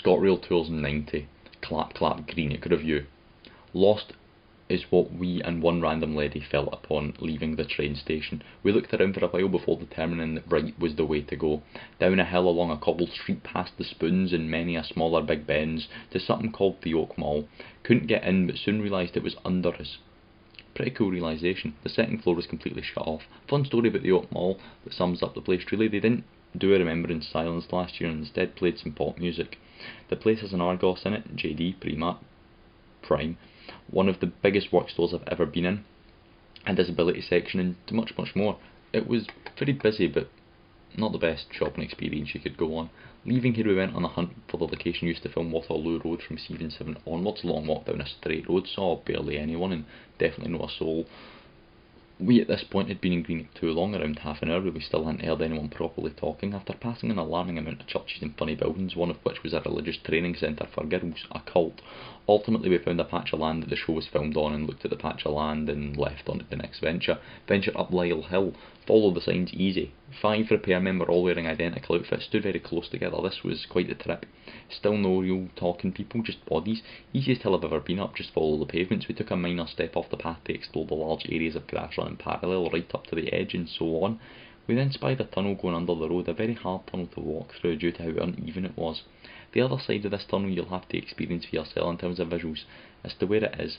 ScotRail Tours 90, Clap Clap Greenock review. Lost is what we and one random lady felt upon leaving the train station. We looked around for a while before determining that right was the way to go. Down a hill along a cobbled street past the Spoons and many a smaller Big Ben's to something called the Oak Mall. Couldn't get in but soon realised it was under us. Pretty cool realisation. The second floor was completely shut off. Fun story about the Oak Mall that sums up the place truly. They didn't do a Remembrance Silence last year and instead played some pop music. The place has an Argos in it, JD, Primark, Prime, one of the biggest work stores I've ever been in, and disability section and much more. It was pretty busy but not the best shopping experience you could go on. Leaving here we went on a hunt for the location used to film Waterloo Road from Season 7 onwards. Long walk down a straight road, saw barely anyone and definitely not a soul. We at this point had been in Greenock too long, around half an hour, but we still hadn't heard anyone properly talking. After passing an alarming amount of churches and funny buildings, one of which was a religious training centre for girls, a cult. Ultimately we found a patch of land that the show was filmed on and looked at the patch of land and left on to the next venture. Venture up Lyle Hill, follow the signs easy. 5 repairmen were all wearing identical outfits, stood very close together. This was quite the trip. Still no real talking people, just bodies. Easiest hill I've ever been up, just follow the pavements. We took a minor step off the path to explore the large areas of grass running parallel right up to the edge and so on. We then spied a tunnel going under the road, a very hard tunnel to walk through due to how uneven it was. The other side of this tunnel you'll have to experience for yourself in terms of visuals. As to where it is,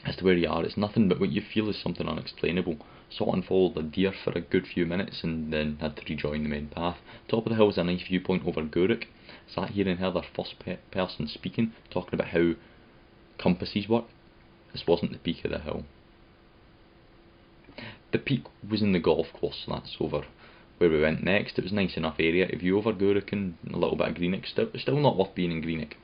as to where you are, it's nothing but what you feel is something unexplainable. Saw and followed a deer for a good few minutes and then had to rejoin the main path. Top of the hill is a nice viewpoint over Greenock. Sat here and heard our first person speaking, talking about how compasses work. This wasn't the peak of the hill. The peak was in the golf course, so that's over where we went next. It was a nice enough area to view over Greenock and a little bit of Greenock. Still not worth being in Greenock.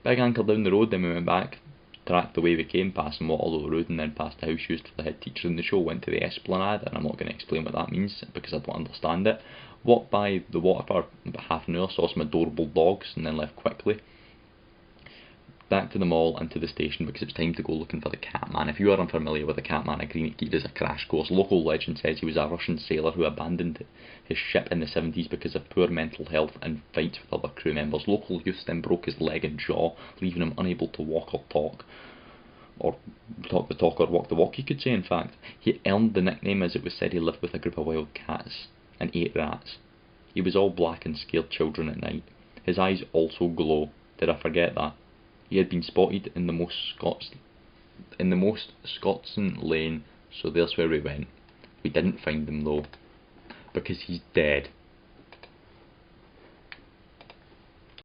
Big anchor down the road, then we went back, tracked the way we came, passing Waterloo Road and then past the house used for the head teacher in the show, went to the Esplanade, and I'm not going to explain what that means because I don't understand it. Walked by the water for about half an hour, saw some adorable dogs and then left quickly. Back to the mall and to the station because it's time to go looking for the Catman. If you are unfamiliar with the Catman, a Greenock Geek is a crash course. Local legend says he was a Russian sailor who abandoned his ship in the 70s because of poor mental health and fights with other crew members. Local youth then broke his leg and jaw, leaving him unable to walk or talk. Or talk the talk or walk the walk, you could say. In fact, he earned the nickname as it was said he lived with a group of wild cats and ate rats. He was all black and scared children at night. His eyes also glow. Did I forget that? He had been spotted in the most Scotsman lane, so there's where we went. We didn't find him though, because he's dead.